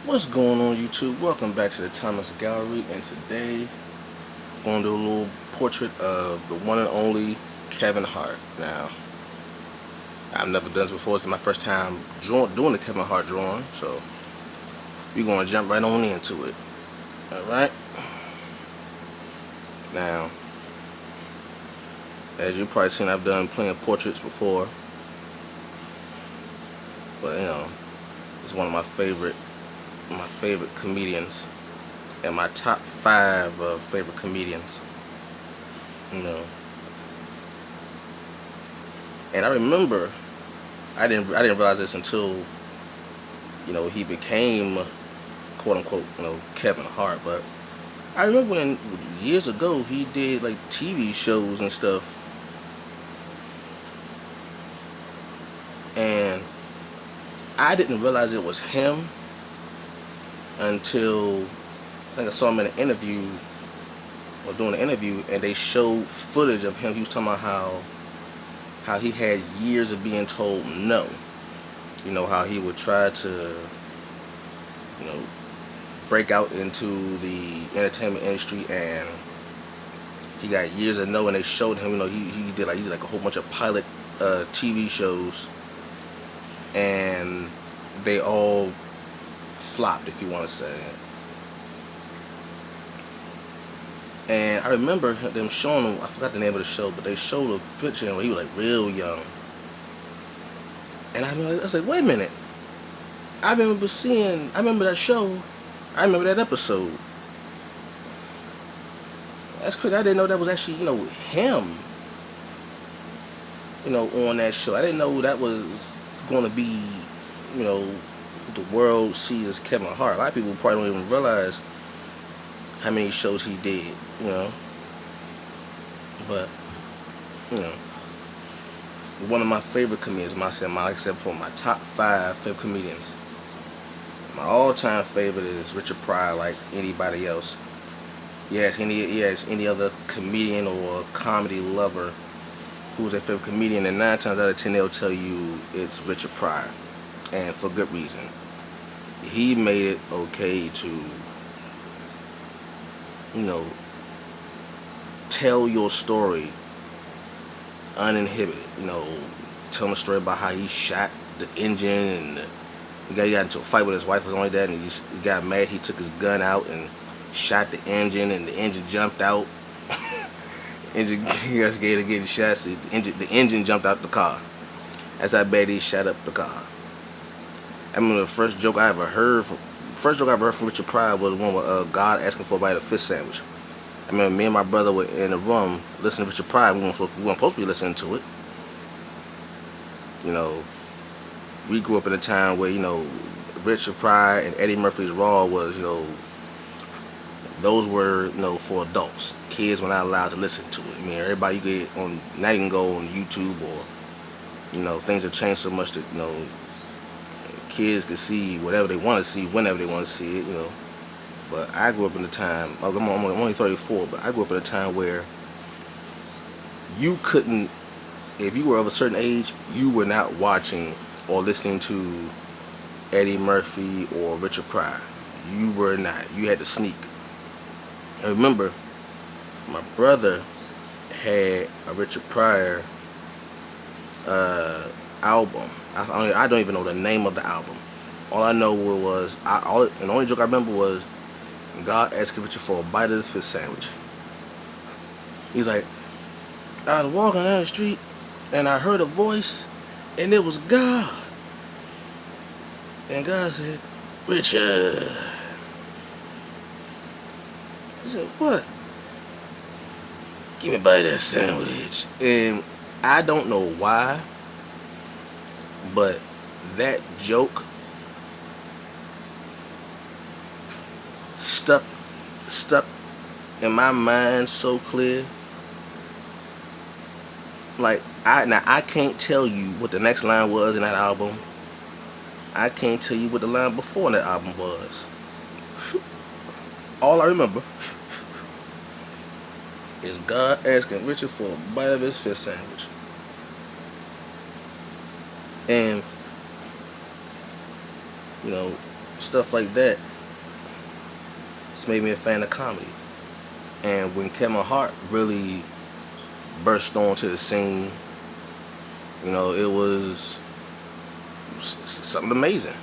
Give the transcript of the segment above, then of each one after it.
What's going on, YouTube? Welcome back to the Thomas Gallery, and today I'm going to do a little portrait of the one and only Kevin Hart. Now, I've never done this before. This is my first time doing the Kevin Hart drawing, so we're going to jump right on into it. Alright? Now, as you've probably seen, I've done plenty of portraits before, but it's one of my favorite comedians, and my top 5 favorite comedians. And I remember, I didn't realize this until he became quote unquote Kevin Hart. But I remember when years ago he did like TV shows and stuff, and I didn't realize it was him until I think I saw him in an interview, or doing an interview, and they showed footage of him. He was talking about how he had years of being told no. How he would try to break out into the entertainment industry, and he got years of no, and they showed him, he did like a whole bunch of pilot TV shows, and they all flopped, if you want to say it. And I remember them showing him, I forgot the name of the show, but they showed a picture of him when he was like real young. And I was like, wait a minute. I remember that show. I remember that episode. That's crazy. I didn't know that was actually, him, on that show. I didn't know that was going to be, the world sees as Kevin Hart. A lot of people probably don't even realize how many shows he did, But, one of my favorite comedians, like I said before, my top 5 favorite comedians. My all-time favorite is Richard Pryor, like anybody else. Yes, any other comedian or comedy lover who's their favorite comedian, and 9 times out of 10 they'll tell you it's Richard Pryor, and for good reason. He made it okay to, tell your story uninhibited. Telling a story about how he shot the engine, and the guy got into a fight with his wife, was only that, and he got mad. He took his gun out and shot the engine, and the engine jumped out. He got scared of getting shot, so the engine jumped out the car. That's how bad he shot up the car. I remember the first joke I ever heard from Richard Pryor was the one with God asking for a bite of fish sandwich. I remember me and my brother were in a room listening to Richard Pryor. We weren't supposed to be listening to it. We grew up in a time where, Richard Pryor and Eddie Murphy's Raw was, those were, for adults. Kids were not allowed to listen to it. Everybody, now you can go on YouTube, or, things have changed so much that, kids can see whatever they want to see, whenever they want to see it, But I grew up in a time, I'm only 34, but I grew up in a time where you couldn't, if you were of a certain age, you were not watching or listening to Eddie Murphy or Richard Pryor. You were not. You had to sneak. I remember my brother had a Richard Pryor album. I don't even know the name of the album. All I know was, the only joke I remember was God asking Richard for a bite of this fish sandwich. He's like, I was walking down the street and I heard a voice, and it was God. And God said, Richard. I said, what? Give me a bite of that sandwich. And I don't know why, but that joke stuck in my mind so clear. Like, I can't tell you what the next line was in that album. I can't tell you what the line before that album was. All I remember is God asking Richard for a bite of his fish sandwich. And stuff like that, it's made me a fan of comedy. And when Kevin Hart really burst onto the scene, it was something amazing.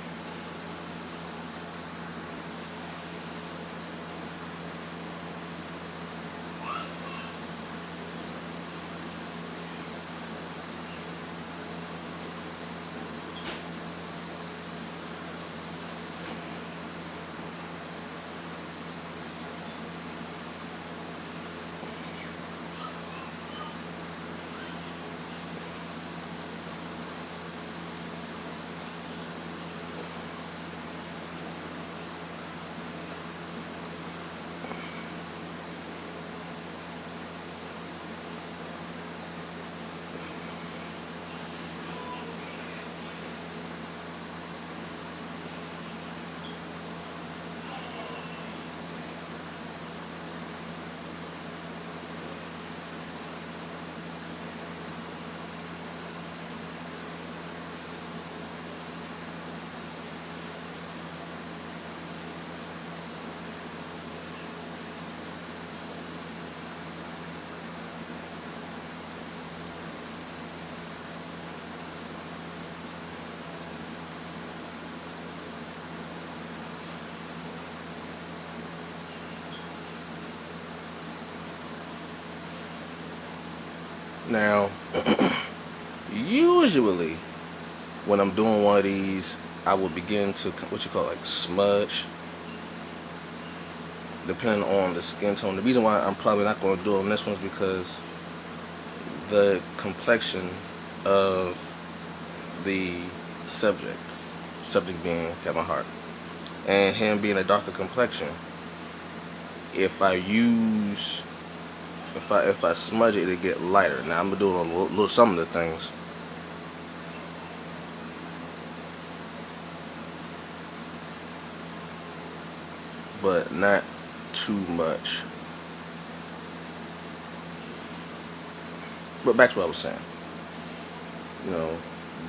Now, usually when I'm doing one of these, I would begin to what you call like smudge, depending on the skin tone. The reason why I'm probably not going to do it on this one is because the complexion of the subject being Kevin Hart, and him being a darker complexion. If I smudge it, it'll get lighter. Now I'm gonna do a little some of the things. But not too much. But back to what I was saying.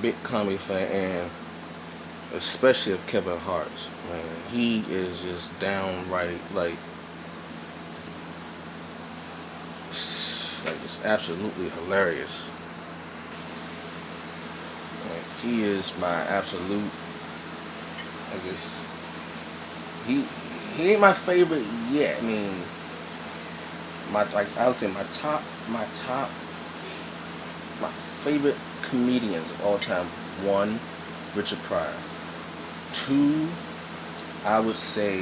Big comedy fan, and especially of Kevin Hart's. Man, he is just downright like it's absolutely hilarious. Like, he is my absolute. I guess he ain't my favorite yet. I mean, I would say my favorite comedians of all time. 1, Richard Pryor. 2, I would say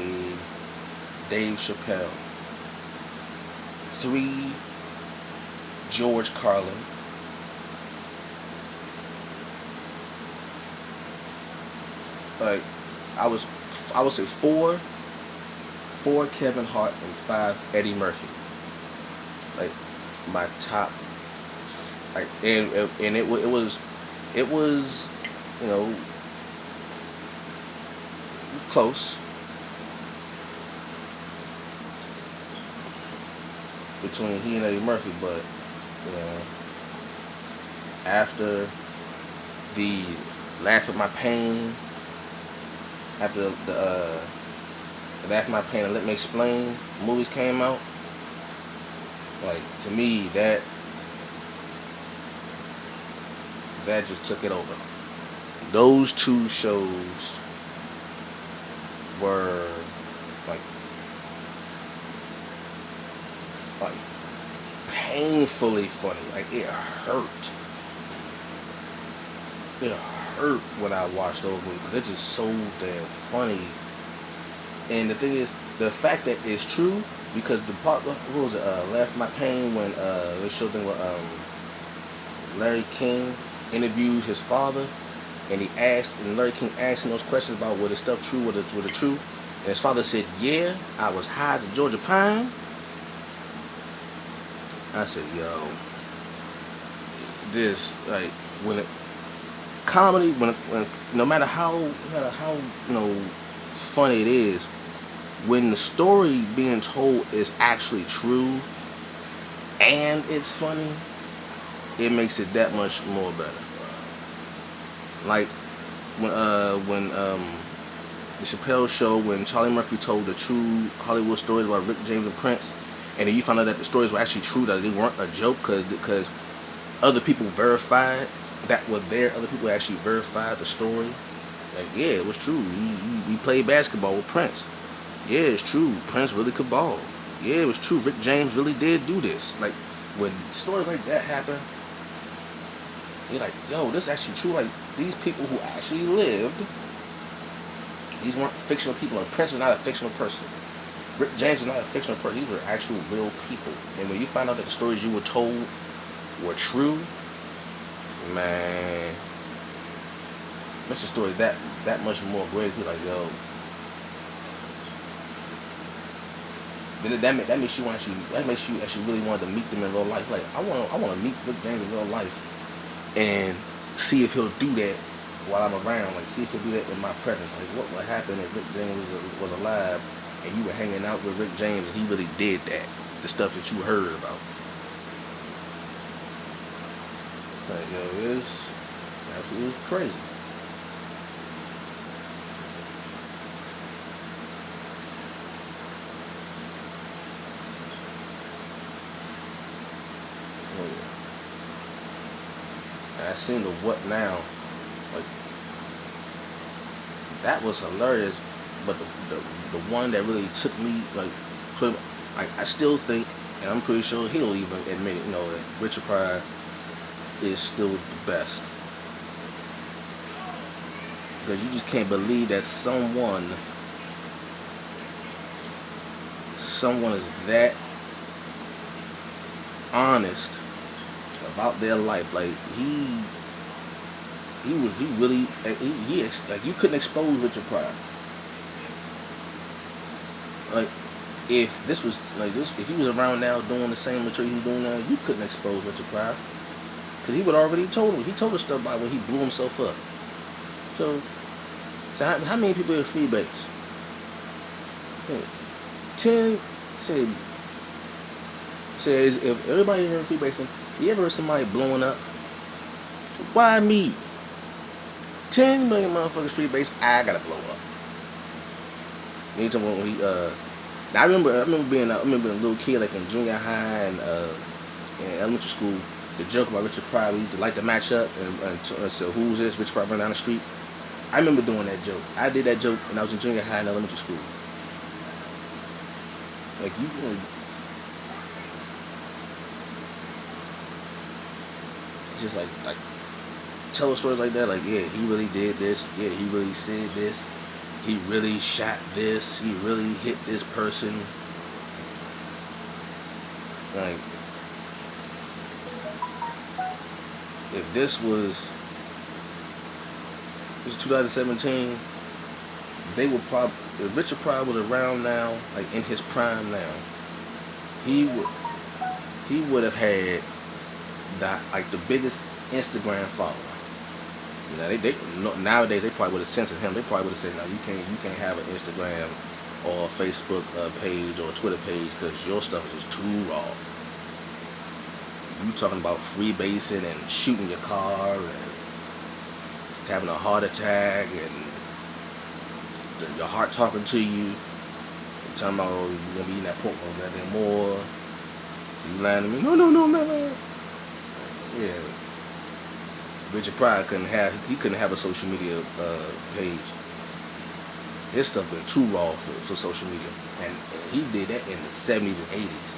Dave Chappelle. 3, George Carlin. Like I would say 4 Kevin Hart, and 5 Eddie Murphy. Like my top. Like and it was close between he and Eddie Murphy, but after the Laugh at My Pain, after the Laugh at My Pain and Let Me Explain movies came out, like to me that just took it over. Those 2 shows were like painfully funny. Like it hurt. It hurt when I watched those movies because it's just so damn funny. And the thing is, the fact that it's true, because the part, what was it? Laugh at My Pain, when they showed them with Larry King interviewed his father, and Larry King asked him those questions about were the stuff true, were the true, and his father said, "Yeah, I was high as a Georgia pine." I said, "Yo, this like comedy when no matter how funny it is, when the story being told is actually true and it's funny, it makes it that much more better." Like when the Chappelle Show when Charlie Murphy told the true Hollywood stories about Rick James and Prince, and then you found out that the stories were actually true, that they weren't a joke, because other people verified that were there. Other people actually verified the story. Like, yeah, it was true. He played basketball with Prince. Yeah, it's true. Prince really could ball. Yeah, it was true. Rick James really did do this. Like, when stories like that happen, you're like, yo, this is actually true. Like, these people who actually lived, these weren't fictional people. Like, Prince was not a fictional person. Rick James was not a fictional person. These were actual real people. And when you find out that the stories you were told were true, man, makes the story that much more great. You're like, yo, that makes you actually really want to meet them in real life. Like, I want to meet Rick James in real life and see if he'll do that while I'm around. Like, see if he'll do that in my presence. Like, what would happen if Rick James was alive and you were hanging out with Rick James and he really did that, the stuff that you heard about. Like, yo, it's absolutely crazy. Oh, yeah. And I seen the What Now. Like, that was hilarious. But the one that really took me, like, I still think, and I'm pretty sure he'll even admit it, that Richard Pryor is still the best. Because you just can't believe that someone is that honest about their life. Like, he really, like, you couldn't expose Richard Pryor. Like, if this was like this, if he was around now doing the same material he's doing now, you couldn't expose Richard Pryor, because he would already told him. He told us stuff about when he blew himself up. So how many people are freebase? 10. Says if everybody here freebasing, you ever heard somebody blowing up? Why me? 10 million motherfuckers freebase. I gotta blow up. You talking about when he now I remember being a little kid, like in junior high and in elementary school. The joke about Richard Pryor, we used to like to match up and so who's this? Richard Pryor running down the street. I remember doing that joke. I did that joke when I was in junior high and elementary school. Like, just like tell stories like that. Like, yeah, he really did this. Yeah, he really said this. He really shot this. He really hit this person. Like, if this was 2017, they would probably, if Richard Pryor was around now, like in his prime now, he would have had the biggest Instagram following. Now nowadays they probably would have censored him. They probably would have said, "No, you can't have an Instagram or a Facebook page or a Twitter page because your stuff is just too raw. You talking about freebasing and shooting your car and having a heart attack and your heart talking to you, and talking about you're gonna be eating that pork no goddamn more. So you lying to me? No, man. Yeah." Richard Pryor couldn't have a social media page. His stuff been too raw for social media, and he did that in the 70s and 80s.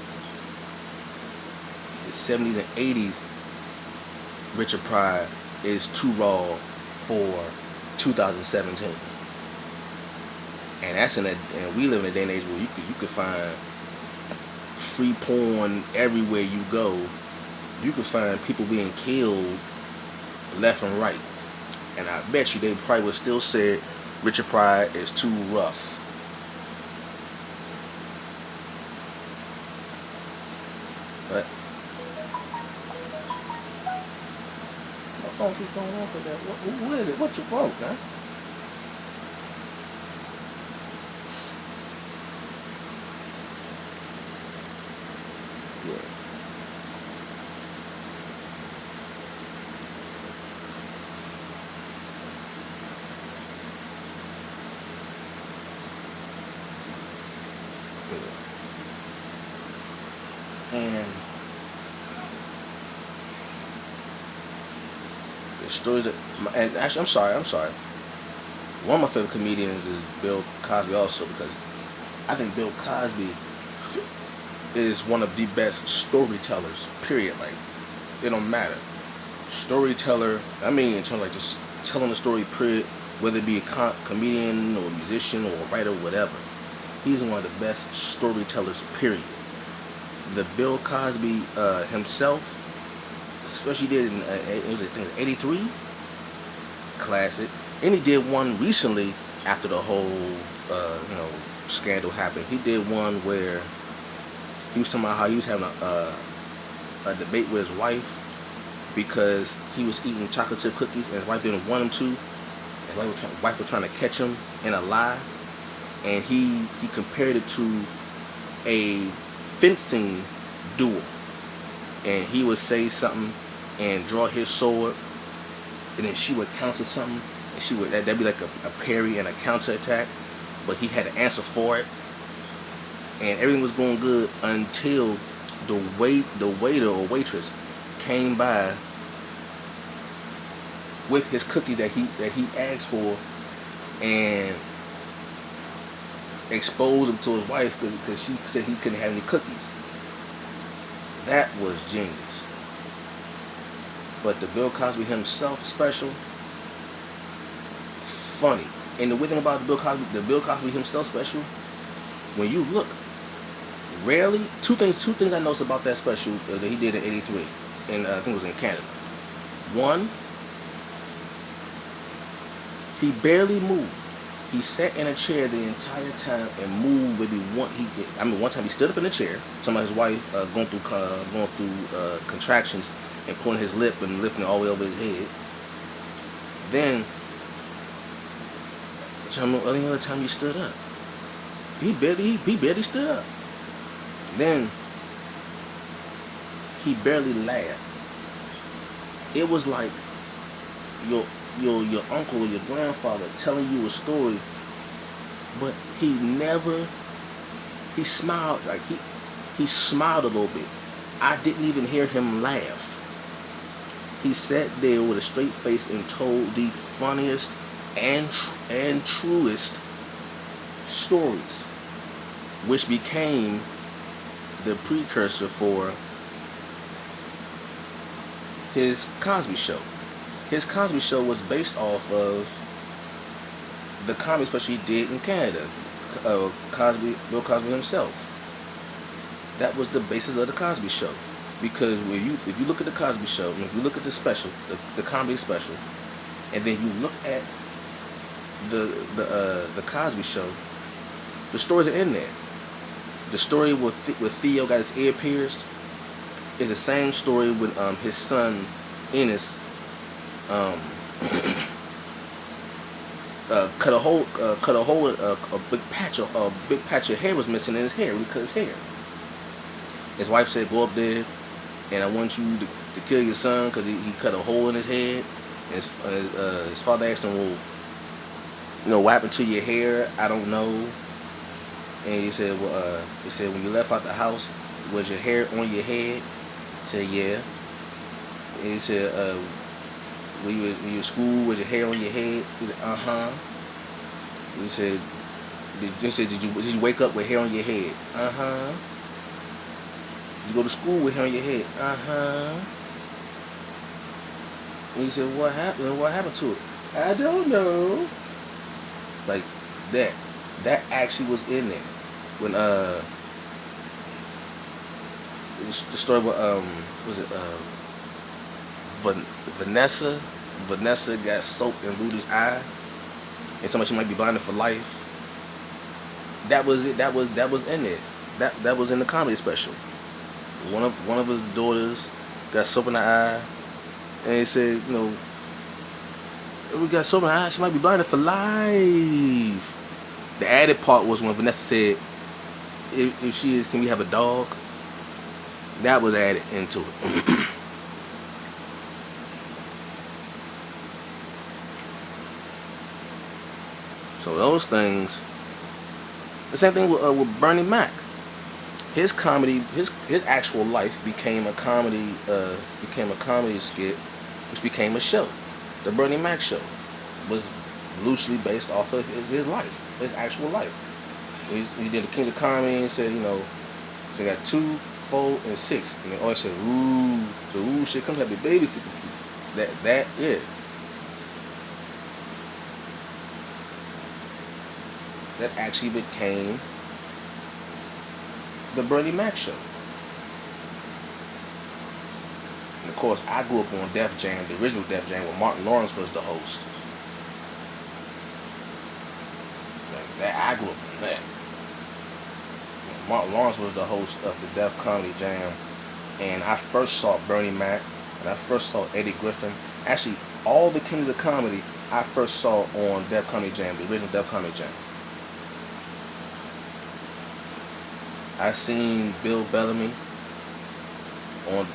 The 70s and 80s, Richard Pryor is too raw for 2017, and we live in a day and age where you could find free porn everywhere you go. You could find people being killed left and right, and I bet you they probably would still say Richard Pryor is too rough. But my phone keeps going off with that. What is it? What you broke, man? Yeah. And the stories that, and actually, I'm sorry. One of my favorite comedians is Bill Cosby also, because I think Bill Cosby is one of the best storytellers, period. Like, it don't matter. Storyteller, I mean, in terms of like just telling a story, period, whether it be a comedian or a musician or a writer, whatever. He's one of the best storytellers, period. The Bill Cosby himself, especially did in, it was, I think, 83, classic. And he did one recently after the whole, scandal happened. He did one where he was talking about how he was having a debate with his wife because he was eating chocolate chip cookies and his wife didn't want him to. And his wife was trying to catch him in a lie. And he compared it to a fencing duel. And he would say something and draw his sword, and then she would counter something, and that'd be like a parry and a counter attack, but he had to answer for it. And everything was going good until the waiter or waitress came by with his cookie that he asked for and exposed him to his wife because she said he couldn't have any cookies. That was genius. But the Bill Cosby himself special, funny. And the weird thing about the Bill Cosby himself special, when you look, rarely, two things I noticed about that special that he did in '83, and I think it was in Canada. One, he barely moved. He sat in a chair the entire time and moved maybe one time he stood up in the chair, talking about his wife going through contractions and pulling his lip and lifting it all the way over his head. Then, any other time he stood up, he barely stood up. Then he barely laughed. It was like your uncle or your grandfather telling you a story, but he smiled, like he smiled a little bit. I didn't even hear him laugh. He sat there with a straight face and told the funniest and truest stories, which became the precursor for his Cosby Show. His Cosby Show was based off of the comedy special he did in Canada, Bill Cosby himself. That was the basis of the Cosby Show. Because if you look at the Cosby Show, and if you look at the special, the comedy special, and then you look at the Cosby Show, the stories are in there. The story with Theo got his ear pierced is the same story with his son Enos cut a hole, a big patch of hair was missing in his hair. He cut his hair. His wife said, "Go up there, and I want you to kill your son because he cut a hole in his head." And his father asked him, "Well, what happened to your hair?" "I don't know." And he said, "When you left out the house, was your hair on your head?" He said, "Yeah." And he said, when you were in school, was your hair on your head?" He said, "Uh-huh." He said, did you wake up with hair on your head?" "Uh-huh." "Did you go to school with hair on your head?" "Uh-huh." And he said, "What happened? What happened to it?" "I don't know." Like that actually was in there. When it was the story with was it Vanessa got soaked in Rudy's eye, and somebody she might be blinded for life. That was it. That was in there. That was in the comedy special. One of his daughters got soap in the eye, and he said, "We got soap in the eye. She might be blinded for life." The added part was when Vanessa said, "If she is, can we have a dog?" That was added into it. So those things. The same thing with Bernie Mac. his comedy, his actual life became a comedy skit, which became a show. The Bernie Mac show was loosely based off of his life, his actual life. He did the Kings of Comedy and said, so he got 2, 4, and 6, and they always said, ooh, so ooh shit comes out the baby six. That yeah. That actually became the Bernie Mac show. And of course, I grew up on Def Jam, the original Def Jam, where Martin Lawrence was the host. Like that, I grew up on that. Martin Lawrence was the host of the Def Comedy Jam, and I first saw Bernie Mac, and I first saw Eddie Griffin. Actually, all the Kings of Comedy I first saw on Def Comedy Jam, the original Def Comedy Jam. I seen Bill Bellamy on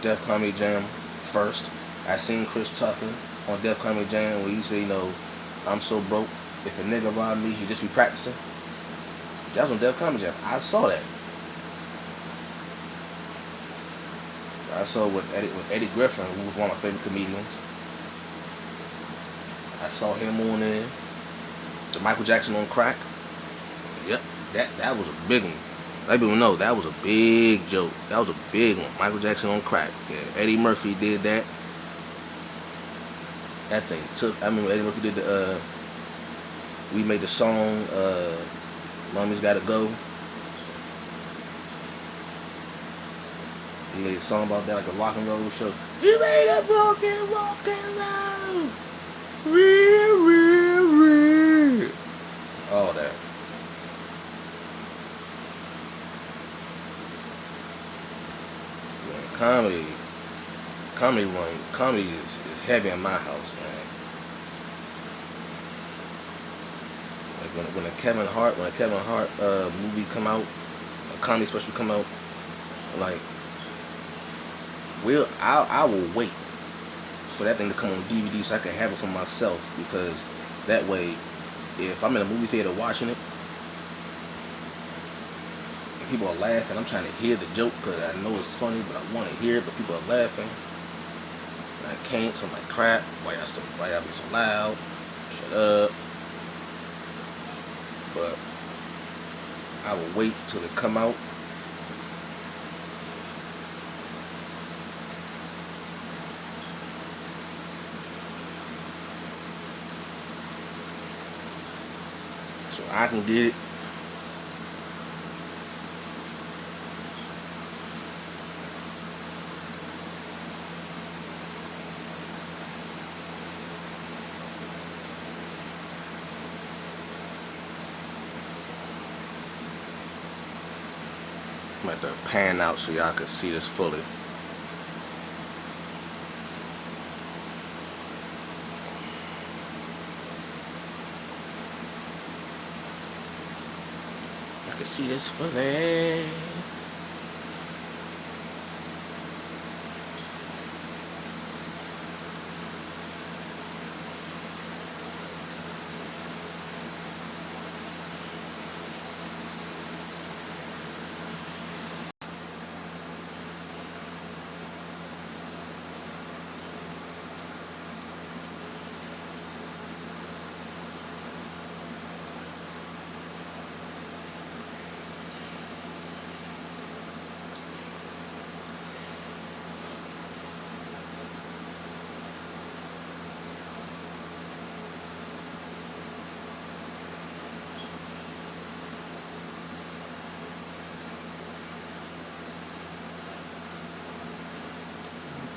Def Comedy Jam first. I seen Chris Tucker on Def Comedy Jam where he said, I'm so broke, if a nigga robbed me, he just be practicing. That was on Def Comedy Jam. I saw that. I saw with Eddie Griffin, who was one of my favorite comedians. I saw him on there. The Michael Jackson on crack. Yep, that was a big one. Let people know that was a big joke. That was a big one. Michael Jackson on crack. Yeah, Eddie Murphy did that. That thing took. I remember Eddie Murphy did the. We made the song. Mommy's Gotta Go. He made a song about that, like a rock and roll show. You made a fucking rock and roll. Real. All that. Comedy is heavy in my house, man. Like when a Kevin Hart movie come out, a comedy special come out, like I will wait for that thing to come on DVD so I can have it for myself, because that way, if I'm in a movie theater watching it, people are laughing, I'm trying to hear the joke because I know it's funny, but I want to hear it, but people are laughing. And I can't, so I'm like, crap, why y'all be so loud? Shut up. But I will wait till it come out. So I can get it. I'm going to have to pan out so y'all can see this fully. I can see this fully.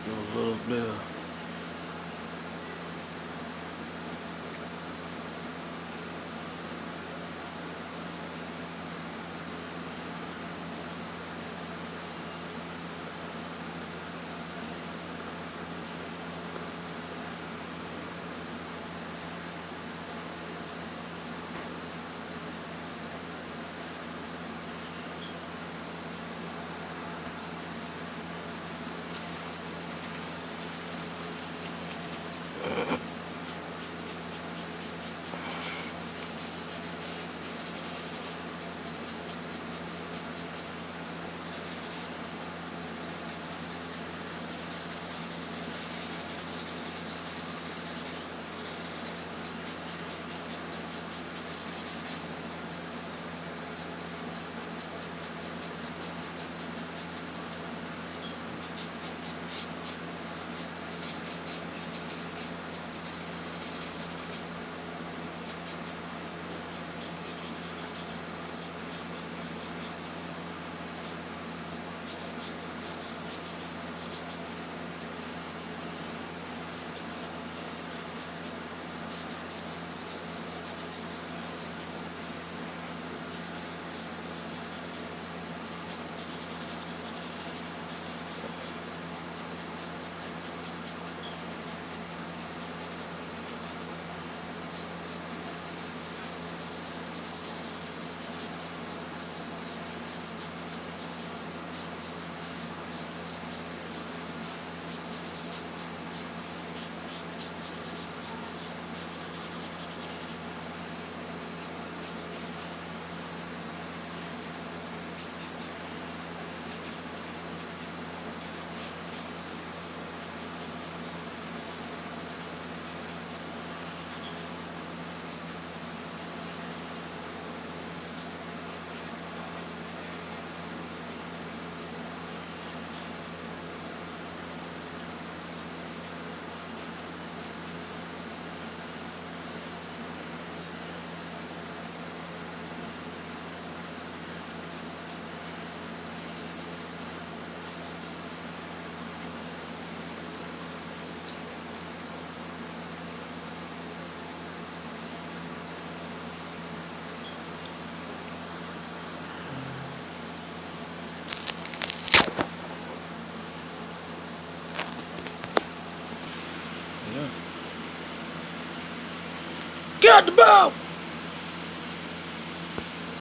A little bit of got the ball.